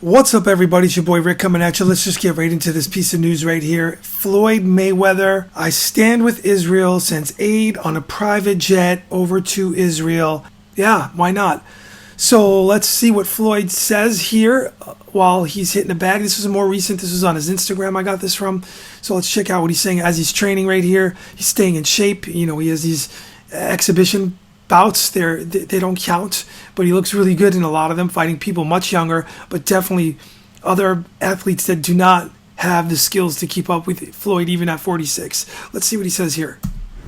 What's up, everybody? It's your boy Rick coming at you. Let's just get right into this piece of news right here. Floyd Mayweather, I stand with Israel, sends aid on a private jet over to Israel. Yeah, why not? So let's see what Floyd says here while he's hitting the bag. This was more recent. This was on his Instagram I got this from. So let's check out what he's saying as he's training right here. He's staying in shape. You know, he has these exhibition bouts. They don't count, but he looks really good in a lot of them, fighting people much younger, but definitely other athletes that do not have the skills to keep up with Floyd even at 46. Let's see what he says here.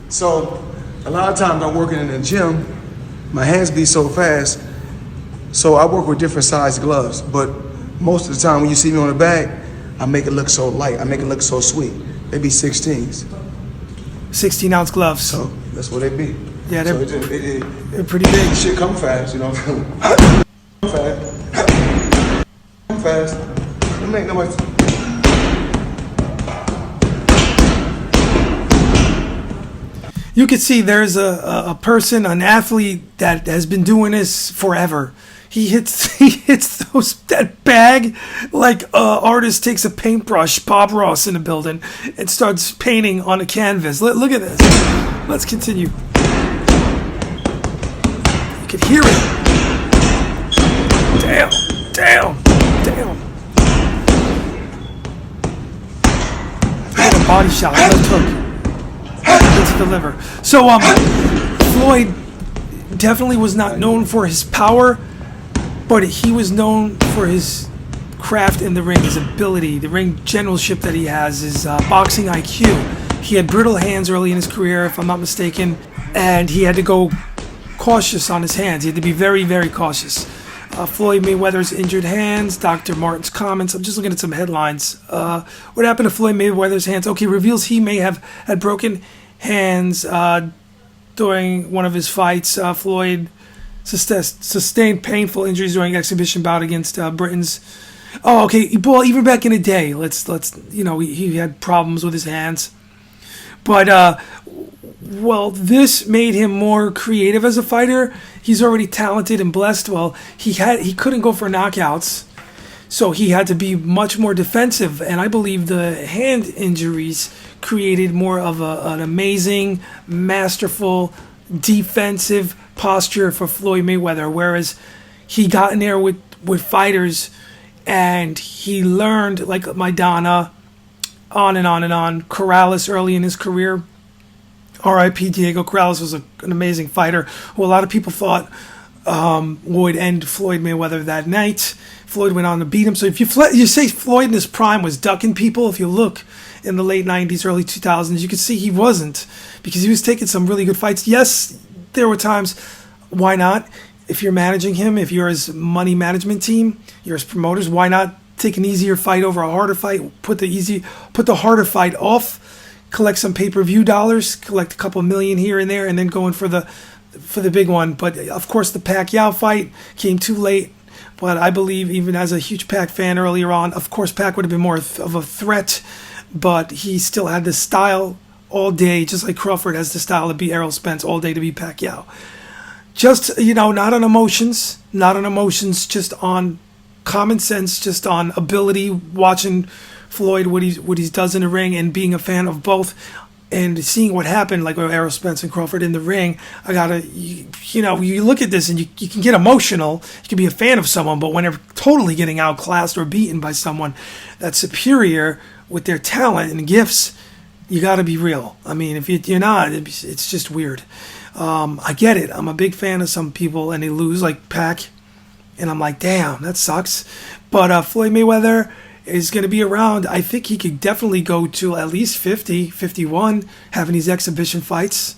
So a lot of times I'm working in the gym, my hands be so fast, so I work with different size gloves, but most of the time when you see me on the bag, I make it look so light, I make it look so sweet. They be 16s. 16-ounce gloves. So that's what they be. Yeah, they're pretty big. Shit come fast, you know. Come fast. Don't make nobody. You can see there's a person, an athlete that has been doing this forever. He hits that bag like an artist takes a paintbrush, Bob Ross in the building, and starts painting on a canvas. Look at this. Let's continue. You can hear it. Damn. Look at the body shot. Left hook. To the liver. So Floyd definitely was not known for his power, but he was known for his craft in the ring, his ability, the ring generalship that he has, his boxing IQ. He had brittle hands early in his career, if I'm not mistaken, and he had to go cautious on his hands. He had to be very, very cautious. Floyd Mayweather's injured hands, Dr. Martin's comments. I'm just looking at some headlines. What happened to Floyd Mayweather's hands? Okay, reveals he may have had broken hands during one of his fights. Floyd sustained painful injuries during exhibition bout against Britain's. Oh, okay. Well, even back in the day, he had problems with his hands, but well, this made him more creative as a fighter. He's already talented and blessed. Well, he couldn't go for knockouts, so he had to be much more defensive. And I believe the hand injuries created more of an amazing, masterful defensive posture for Floyd Mayweather. Whereas he got in there with fighters, and he learned, like Maidana, on and on and on. Corrales early in his career. R.I.P. Diego Corrales was an amazing fighter who a lot of people thought would end Floyd Mayweather that night. Floyd went on to beat him. So if you say Floyd in his prime was ducking people, if you look in the late 90s, early 2000s, you could see he wasn't, because he was taking some really good fights. Yes, there were times, why not? If you're managing him, if you're his money management team, you're his promoters, why not take an easier fight over a harder fight, put the harder fight off, collect some pay-per-view dollars, collect a couple million here and there, and then go in for the big one. But of course, the Pacquiao fight came too late. But I believe, even as a huge Pac fan earlier on, of course, Pac would have been more of a threat, but he still had the style all day, just like Crawford has the style to beat Errol Spence all day to beat Pacquiao. Just, not on emotions, just on common sense, just on ability, watching Floyd, what he does in the ring, and being a fan of both, and seeing what happened, like with Errol Spence and Crawford in the ring. You look at this and you can get emotional. You can be a fan of someone, but when they're totally getting outclassed or beaten by someone that's superior with their talent and gifts, you got to be real. I mean, if you're not, it's just weird. I get it. I'm a big fan of some people, and they lose, like Pac, and I'm like, damn, that sucks. But Floyd Mayweather is going to be around. I think he could definitely go to at least 50, 51, having these exhibition fights.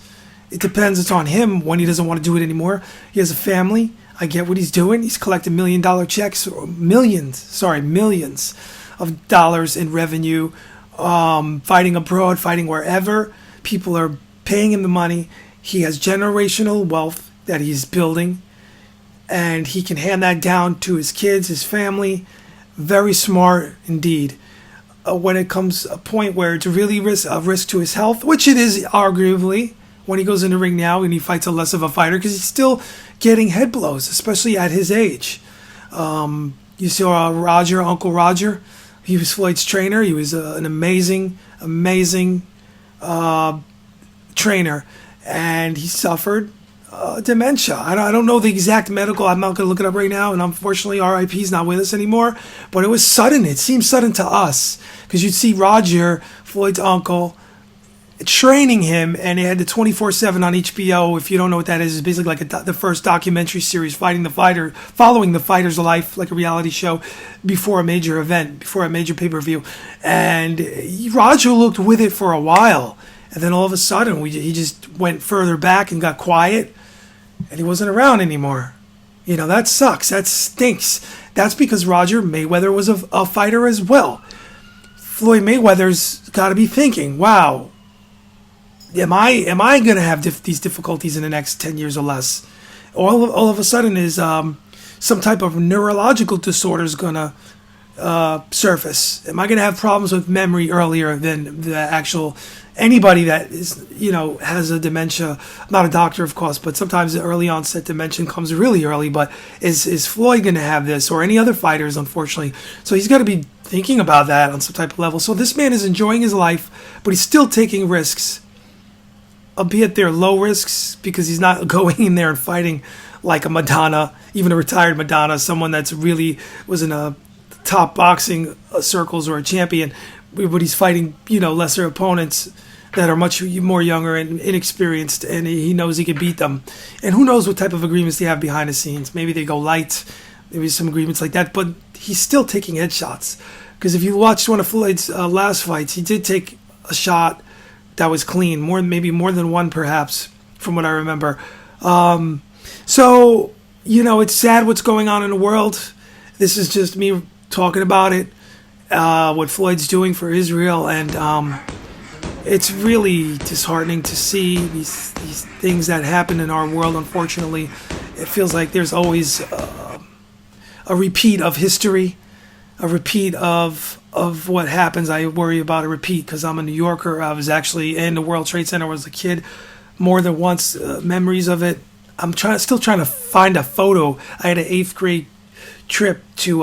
It depends. It's on him when he doesn't want to do it anymore. He has a family. I get what he's doing. He's collecting $1 million checks, millions of dollars in revenue, fighting abroad, fighting wherever. People are paying him the money. He has generational wealth that he's building, and he can hand that down to his kids, his family. Very smart indeed. When it comes a point where it's really a risk to his health, which it is arguably, when he goes in the ring now and he fights a less of a fighter, because he's still getting head blows, especially at his age. You saw Roger, Uncle Roger. He was Floyd's trainer. He was an amazing, amazing trainer, and he suffered dementia. I don't know the exact medical. I'm not going to look it up right now, and unfortunately, R.I.P. is not with us anymore. But it was sudden. It seemed sudden to us because you'd see Roger, Floyd's uncle, training him, and they had the 24/7 on HBO. If you don't know what that is, it's basically like the first documentary series following the fighter's life, like a reality show before a major event, before a major pay-per-view. And Roger looked with it for a while, and then all of a sudden he just went further back and got quiet, and he wasn't around anymore. You know, that sucks. That stinks. That's because Roger Mayweather was a fighter as well. Floyd Mayweather's got to be thinking, wow, Am I going to have these difficulties in the next 10 years or less? All of a sudden is some type of neurological disorder is going to surface? Am I going to have problems with memory earlier than the actual anybody that is, has a dementia? I'm not a doctor, of course, but sometimes the early onset dementia comes really early. But is Floyd going to have this, or any other fighters, unfortunately? So he's got to be thinking about that on some type of level. So this man is enjoying his life, but he's still taking risks, albeit they're low risks, because he's not going in there and fighting like a Madonna, even a retired Madonna, someone that's really was in a top boxing circles or a champion, but he's fighting, lesser opponents that are much more younger and inexperienced, and he knows he can beat them. And who knows what type of agreements they have behind the scenes. Maybe they go light, maybe some agreements like that, but he's still taking headshots. Because if you watched one of Floyd's last fights, he did take a shot that was clean, maybe more than one, perhaps, from what I remember. So it's sad what's going on in the world. This is just me talking about it, what Floyd's doing for Israel, and it's really disheartening to see these things that happen in our world. Unfortunately, it feels like there's always a repeat of history, a repeat of what happens. I worry about a repeat because I'm a New Yorker. I was actually in the World Trade Center as a kid more than once, memories of it. I'm still trying to find a photo. I had an 8th grade trip to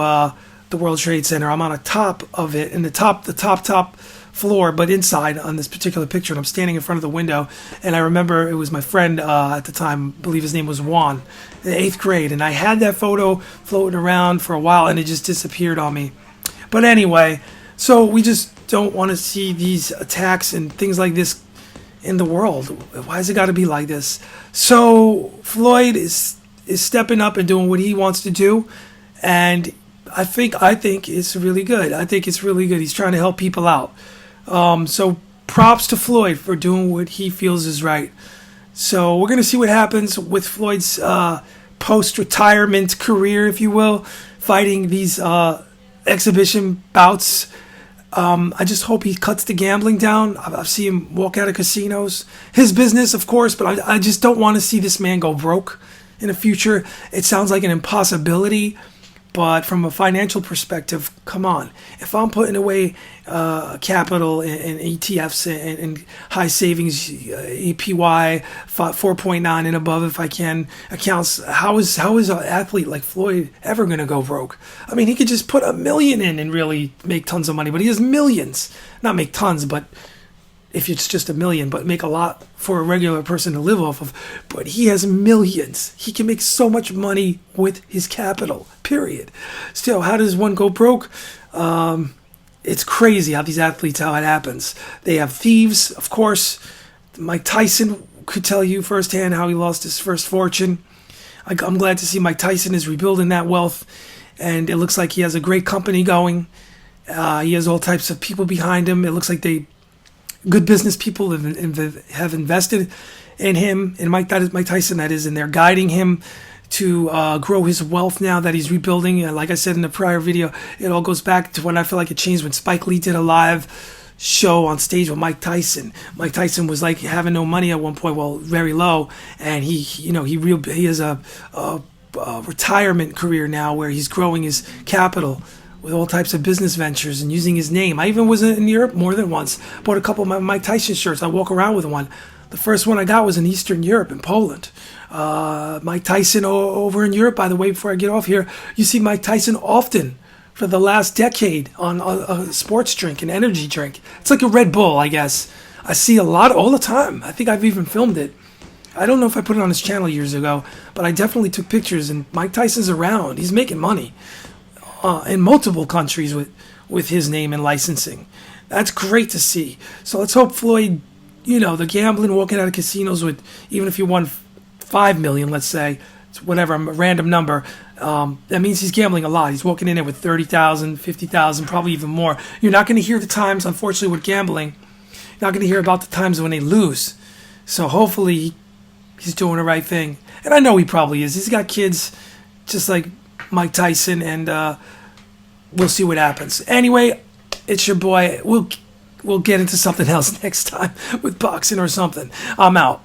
the World Trade Center. I'm on the top of it, in the top floor, but inside on this particular picture, and I'm standing in front of the window, and I remember it was my friend at the time, I believe his name was Juan, in the 8th grade, and I had that photo floating around for a while, and it just disappeared on me. But anyway, so we just don't want to see these attacks and things like this in the world. Why has it got to be like this? So Floyd is stepping up and doing what he wants to do, and I think it's really good. I think it's really good. He's trying to help people out. So props to Floyd for doing what he feels is right. So we're going to see what happens with Floyd's post-retirement career, if you will, fighting these exhibition bouts. I just hope he cuts the gambling down. I've seen him walk out of casinos. His business, of course, but I just don't want to see this man go broke in the future. It sounds like an impossibility, but from a financial perspective, come on. If I'm putting away capital in ETFs and high savings, APY 4.9 and above, if I can, accounts, how is an athlete like Floyd ever going to go broke? I mean, he could just put $1 million in and really make tons of money, but he has millions. Not make tons, but if it's just $1 million, but make a lot for a regular person to live off of. But he has millions. He can make so much money with his capital, period. Still, how does one go broke? It's crazy how these athletes, how it happens. They have thieves, of course. Mike Tyson could tell you firsthand how he lost his first fortune. I'm glad to see Mike Tyson is rebuilding that wealth, and it looks like he has a great company going. He has all types of people behind him. It looks like good business people have invested in him, and Mike Tyson, that is, and they're guiding him to grow his wealth now that he's rebuilding. Like I said in the prior video, it all goes back to when I feel like it changed when Spike Lee did a live show on stage with Mike Tyson. Mike Tyson was like having no money at one point, well, very low, and he has a retirement career now where he's growing his capital with all types of business ventures and using his name. I even was in Europe more than once. Bought a couple of my Mike Tyson shirts. I walk around with one. The first one I got was in Eastern Europe, in Poland. Mike Tyson over in Europe, by the way, before I get off here, you see Mike Tyson often for the last decade on a sports drink, an energy drink. It's like a Red Bull, I guess. I see a lot all the time. I think I've even filmed it. I don't know if I put it on his channel years ago, but I definitely took pictures, and Mike Tyson's around. He's making money in multiple countries with his name and licensing. That's great to see. So let's hope Floyd, the gambling, walking out of casinos with, even if you won 5 million, let's say, it's whatever, a random number, that means he's gambling a lot. He's walking in there with 30,000, 50,000, probably even more. You're not going to hear the times, unfortunately, with gambling. You're not going to hear about the times when they lose. So hopefully he's doing the right thing. And I know he probably is. He's got kids just like Mike Tyson, and we'll see what happens. Anyway, it's your boy. We'll get into something else next time with boxing or something. I'm out.